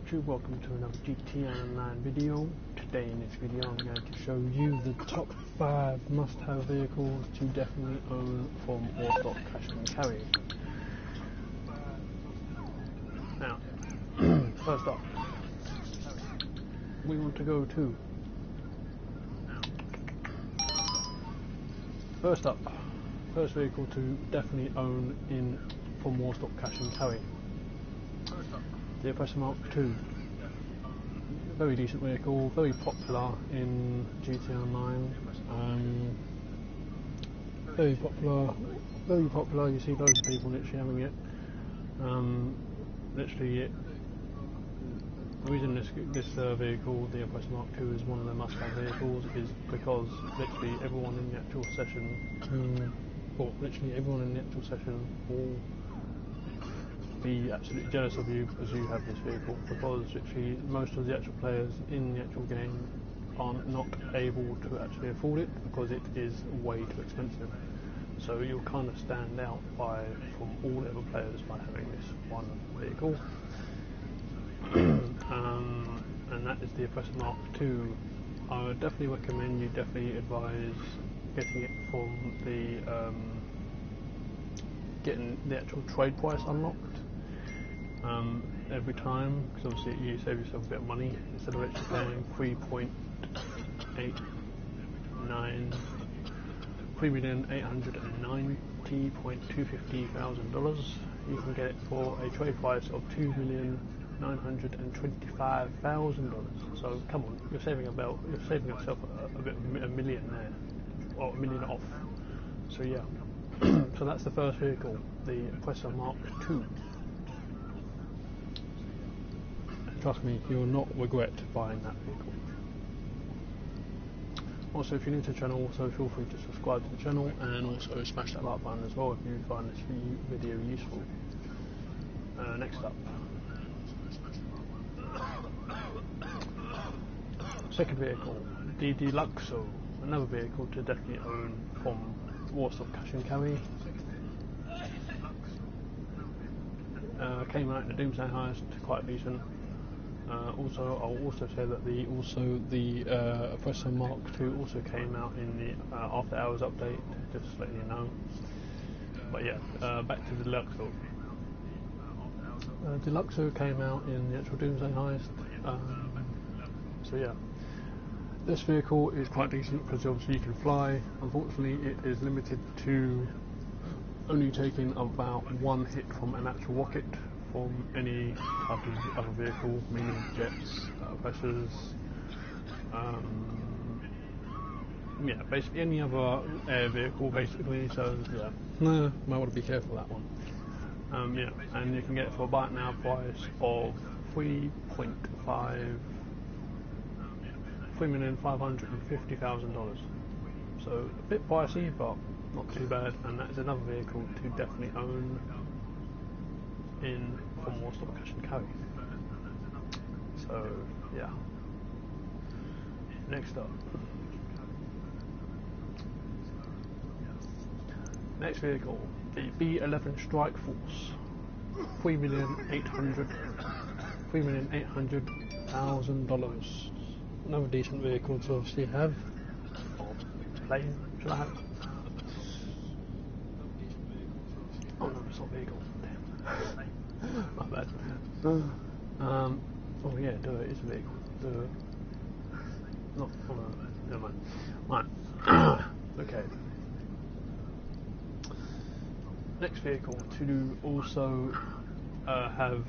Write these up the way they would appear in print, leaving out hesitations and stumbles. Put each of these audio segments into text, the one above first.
YouTube, welcome to another GTA Online video. Today in this video I'm going to show you the top 5 must-have vehicles to definitely own from Warstock Cash and Carry. Now, first up, we want to go to first vehicle to definitely own from Warstock Cash and Carry. The Oppressor Mark Ii. Very decent vehicle, very popular in GTA Online. Very popular. You see loads of people literally having it. The reason this vehicle, the Oppressor Mark II, is one of the must-have vehicles is because literally everyone in the actual session, will be absolutely jealous of you because you have this vehicle, because literally most of the actual players in the actual game are not able to actually afford it because it is way too expensive. So you'll kind of stand out from all other players by having this one vehicle. And that is the Oppressor Mark II. I would definitely recommend, definitely advise getting it from getting the actual trade price unlocked every time, because obviously you save yourself a bit of money instead of actually paying $3,890,250,000. You can get it for a trade price of $2,925,000. So come on, you're saving yourself a million there, or $1 million off. So yeah, so that's the first vehicle, the Oppressor Mark II. Trust me, you will not regret buying that vehicle. Also, if you're new to the channel, also feel free to subscribe to the channel and also smash that like button as well if you find this video useful. Next up, second vehicle, the Deluxo, another vehicle to definitely own from Warstock Cash and Carry. Came out in the Doomsday Heist, quite decent. I'll also say that the Oppressor Mark II also came out in the After Hours update, just letting you know. But yeah, back to the Deluxo. Deluxo came out in the actual Doomsday Heist. So yeah, this vehicle is quite decent because obviously you can fly. Unfortunately, it is limited to only taking about one hit from an actual rocket from any type of other vehicle, meaning jets, oppressors, yeah, basically any other air vehicle, basically. So yeah, might want to be careful with that one. Yeah, and you can get it for a buy it now price of $3,550,000. So a bit pricey, but not too bad. And that is another vehicle to definitely own from Warstock Cash and Carry. So yeah. Next vehicle, the B11 Strike Force, $3,800,000. Another decent vehicle to obviously have. Plane, should I have? Oh no, it's not vehicle. My bad. Oh yeah, it is a vehicle. Not. Oh no, never mind. Right. Okay. Next vehicle to also have.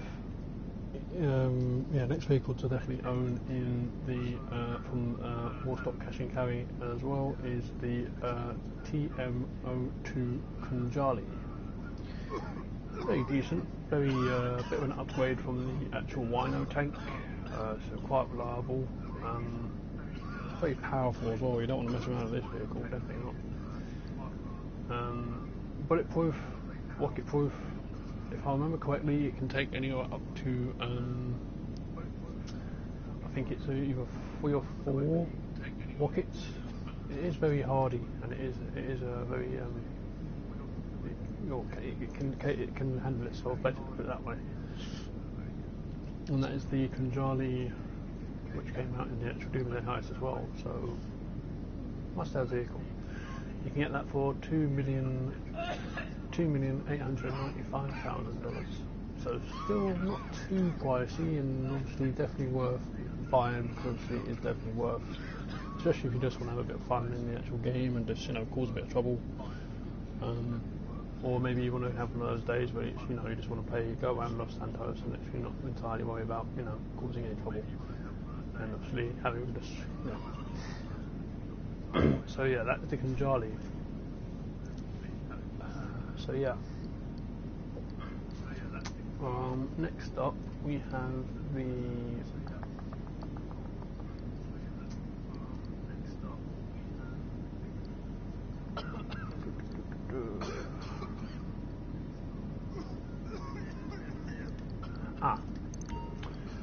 Next vehicle to definitely own in the from Warstock Cash and Carry as well is the Tm02 Kanjali. Very decent, very bit of an upgrade from the actual Wino tank, so quite reliable, very powerful as well. You don't want to mess around with this vehicle, definitely not. Bulletproof, rocket proof. If I remember correctly, it can take anywhere up to I think it's either 3 or 4 rockets. It is very hardy, and it is a very it can handle itself better, to put it that way. and that is the Kanjali, which came out in the actual Doomsday Heist as well. So must-have vehicle. You can get that for $2,895,000. So still not too pricey, and obviously definitely worth buying, because obviously it is definitely worth, especially if you just want to have a bit of fun in the actual game and just, you know, cause a bit of trouble. Or maybe you want to have one of those days where you know, you just want to go around Los Santos and literally not entirely worry about, you know, causing any trouble, and obviously having just, you know. So yeah, that's the Kanjali. So yeah. Next up we have the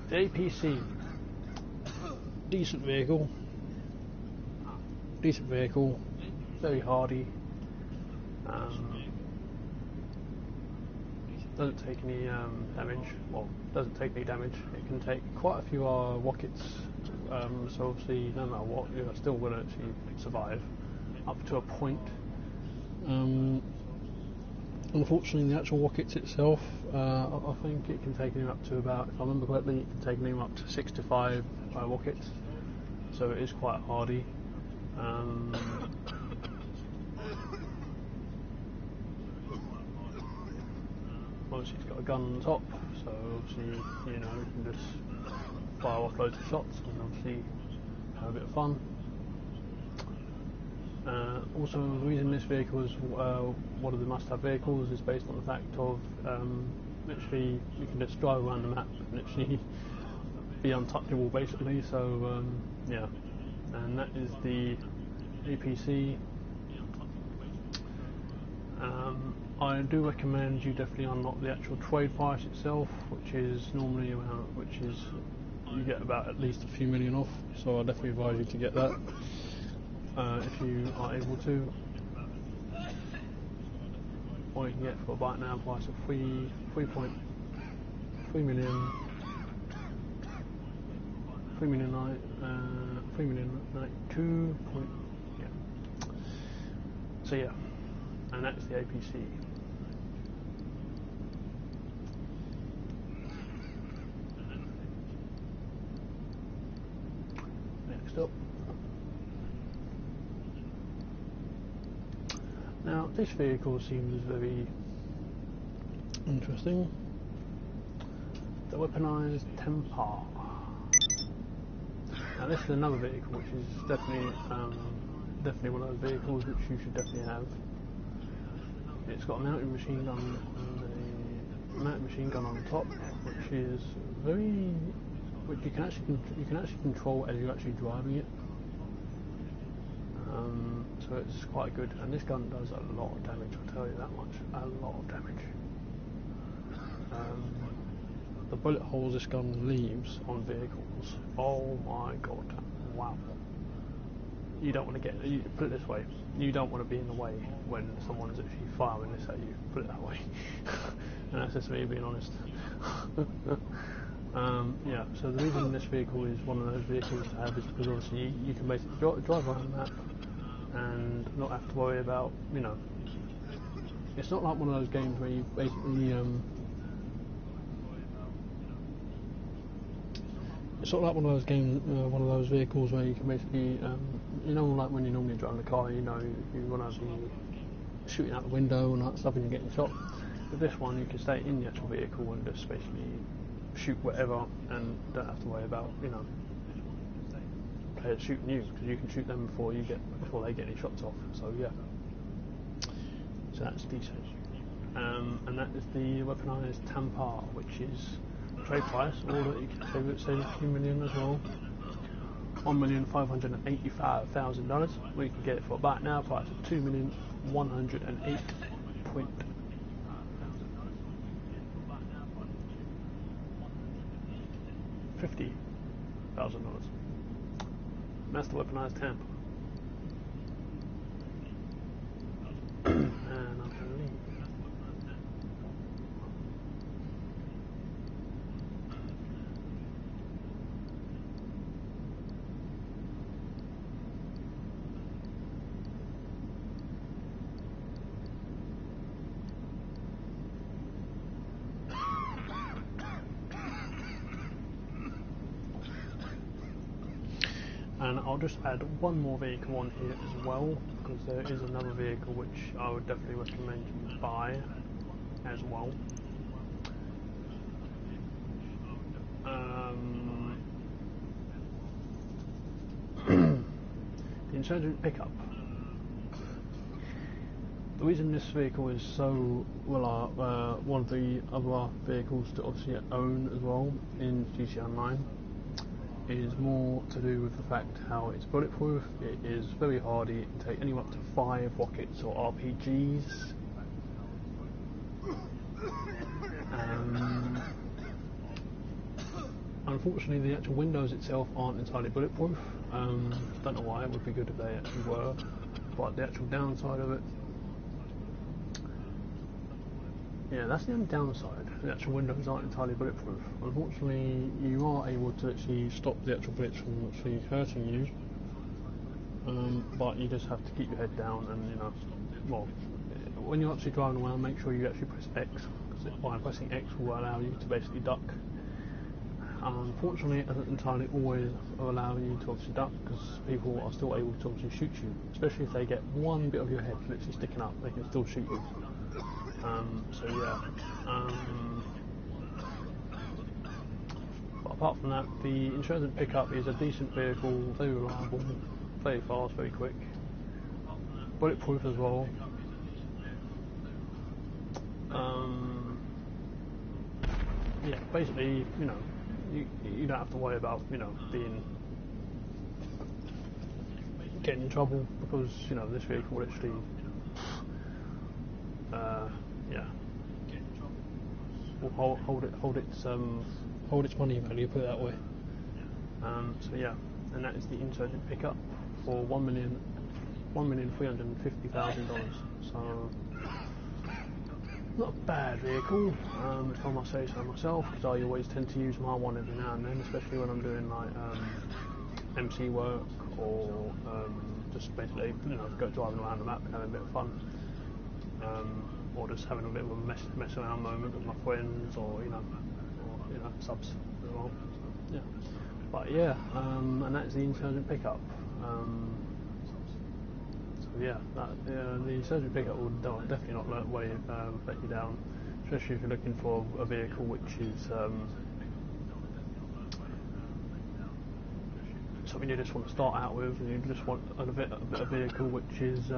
the APC. Decent vehicle, very hardy. Doesn't take any damage. Well, doesn't take any damage. It can take quite a few rockets. So obviously, no matter what, you're still going to actually survive up to a point. Unfortunately, the actual rockets itself, I think it can take him up to about, if I remember correctly, it can take him up to 6 to 5 rockets. So it is quite hardy. Obviously, it's got a gun on the top, so obviously, you know, you can just fire off loads of shots and obviously have a bit of fun. Also, the reason this vehicle is one of the must-have vehicles is based on the fact of literally you can just drive around the map and literally be untouchable, basically. So yeah, and that is the APC. I do recommend you definitely unlock the actual trade price itself, which is normally around, you get about at least a few million off. So I definitely advise you to get that if you are able to. Or you can get for a buy now price of 3.3 million. 3,092. Yeah. So yeah, and that's the APC. Next up. Now this vehicle seems very interesting. The Weaponized Temp. Now this is another vehicle which is definitely one of those vehicles which you should definitely have. It's got a mounted machine gun on the top, which is which you can actually control as you're actually driving it. So it's quite good, and this gun does a lot of damage. I'll tell you that much, a lot of damage. The bullet holes this gun leaves on vehicles, oh my god, wow. You don't want to put it this way, you don't want to be in the way when someone's actually firing this at you, put it that way. And that's just me being honest. Yeah, so the reason this vehicle is one of those vehicles to have is because obviously you can basically drive around the map and not have to worry about, you know, it's not like one of those games where you basically it's not like one of those vehicles where you can basically, you know, like when you're normally driving a car, you know, you want to be shooting out the window and that stuff and you're getting shot. With this one, you can stay in the actual vehicle and just basically shoot whatever and don't have to worry about, you know, players shooting you, because you can shoot them before they get any shots off. So yeah, so that's decent. And that is the Weaponized Temp, which is trade price, or that you can save a few million as well. $1,585,000, where you can get it for about now price of $2,108,50,000. That's the Weaponized Temp. And I believe. And I'll just add one more vehicle on here as well, because there is another vehicle which I would definitely recommend you buy as well. The Insurgent Pickup. The reason this vehicle is so well, one of the other vehicles to obviously own as well in GTA Online is more to do with the fact how it's bulletproof. It is very hardy. It can take anywhere up to 5 rockets or RPGs. Unfortunately, the actual windows itself aren't entirely bulletproof. Don't know why. It would be good if they actually were. But the actual downside of it, yeah, that's the only downside. The actual windows aren't entirely bulletproof. Unfortunately, you are able to actually stop the actual bullets from actually hurting you. But you just have to keep your head down, and you know, well, when you're actually driving around, make sure you actually press X, because by pressing X will allow you to basically duck. Unfortunately, it doesn't entirely always allow you to obviously duck, because people are still able to obviously shoot you, especially if they get one bit of your head literally sticking up, they can still shoot you. So yeah. But apart from that, the Insurgent Pickup is a decent vehicle, very reliable, very fast, very quick, bulletproof as well. Yeah, basically, you know, you don't have to worry about, you know, getting in trouble, because you know this vehicle literally, yeah, will hold its money value, put it that way. So yeah, and that is the Insurgent Pickup for $1,350,000. So not a bad vehicle, if I must say so myself, because I always tend to use my one every now and then, especially when I'm doing like MC work, or just basically, you know, go driving around the map and having a bit of fun, or just having a bit of a mess around moment with my friends, or you know, subs as well. Yeah, but yeah, and that's the Insurgent Pickup. So yeah, the Insurgent Pickup will definitely not let you down, especially if you're looking for a vehicle which is something you just want to start out with, and you just want a bit of vehicle which is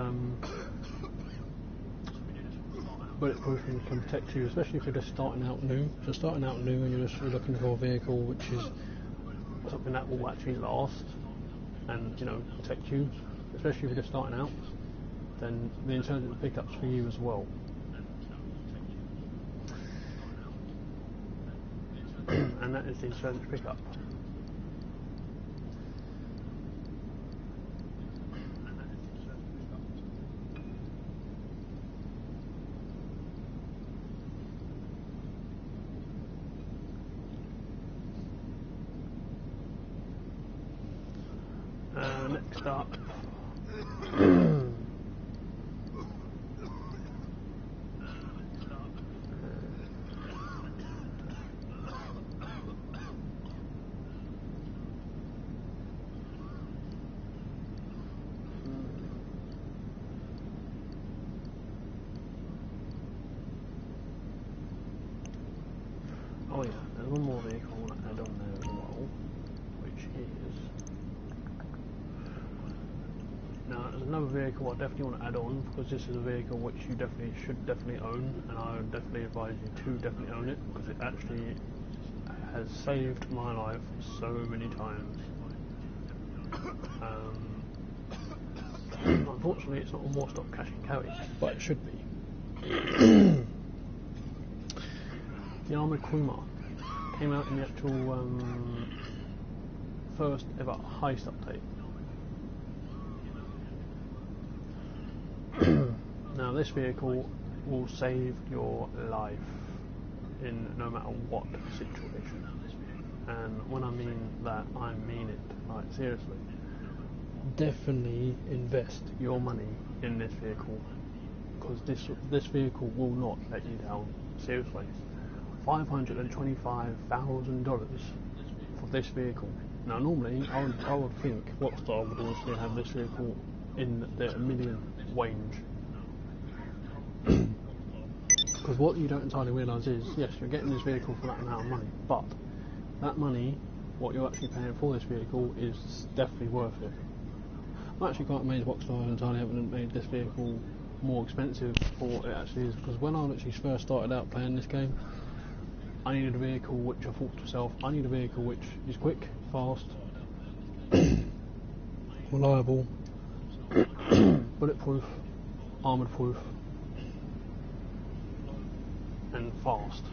bulletproof and can protect you, especially if you're just starting out new. So starting out new and you're looking for a vehicle which is something that will actually last and, you know, protect you, especially if you're just starting out, then the Insurgent Pickup's for you as well. And that is the Insurgent Pickup. Next up, oh yeah, there's one more vehicle I want to add on there as well, which is, now there's another vehicle I definitely want to add on, because this is a vehicle which you should definitely own, and I would definitely advise you to definitely own it, because it actually has saved my life so many times. Unfortunately, it's not a Warstock cash and carry, but it should be. The Armoured Kumar came out in the actual first ever heist update. Now this vehicle will save your life in no matter what situation, and when I mean that, I mean it, like seriously. Definitely invest your money in this vehicle, because this vehicle will not let you down, seriously. $525,000 for this vehicle. Now normally I would think Warstock would also have this vehicle in their $1 million range. Because what you don't entirely realise is, yes, you're getting this vehicle for that amount of money, but that money, what you're actually paying for this vehicle, is definitely worth it. I'm actually quite amazed Rockstar entirely haven't made this vehicle more expensive for what it actually is, because when I actually first started out playing this game, I needed a vehicle which I thought to myself, I need a vehicle which is quick, fast, reliable, bulletproof, armoured proof, and fast.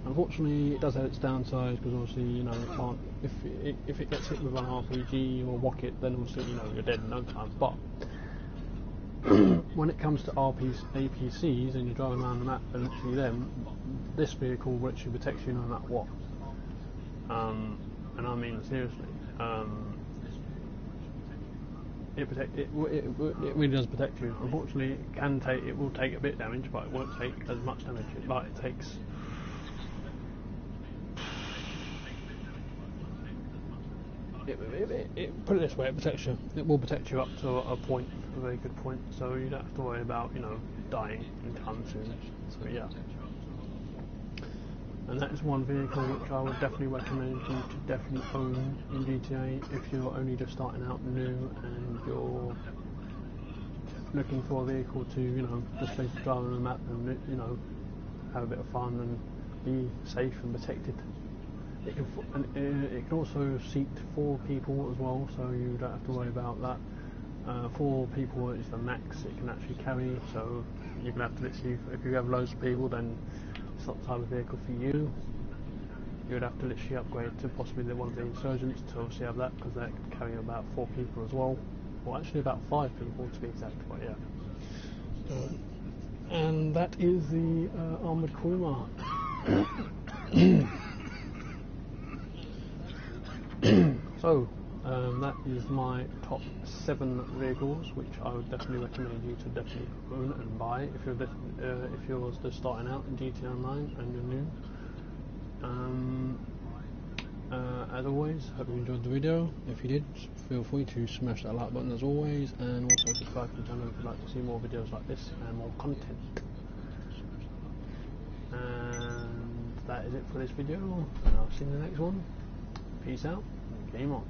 Unfortunately, it does have its downsides, because obviously, you know, it can't, if it gets hit with an RPG or rocket, then obviously, you know, you're dead in no time. But when it comes to APCs and you're driving around the map and literally them, this vehicle will actually protect you no matter what. And I mean seriously, it really does protect you. Unfortunately, it will take a bit of damage, but it won't take as much damage. Like it takes. Put it this way, it protects you. It will protect you up to a point, a very good point. So you don't have to worry about, you know, dying anytime soon. So yeah. And that is one vehicle which I would definitely recommend you to definitely own in GTA if you're only just starting out new and you're looking for a vehicle to, you know, just basically drive on the map and, you know, have a bit of fun and be safe and protected. It can also seat 4 people as well, so you don't have to worry about that. 4 people is the max it can actually carry, so you're going to have to literally, if you have loads of people, then it's not the type of vehicle for you. You would have to literally upgrade to possibly one of the insurgents to obviously have that, because that could carry about 4 people as well. Well, actually about 5 people to be exact, but yeah. And that is the armoured Kumar. So, that is my top 7 vehicles, which I would definitely recommend you to definitely own and buy if you're just starting out in GTA Online and you're new. As always, hope you enjoyed the video. If you did, feel free to smash that like button as always, and also subscribe to the channel if you'd like to see more videos like this and more content. And that is it for this video, and I'll see you in the next one. Peace out, game on.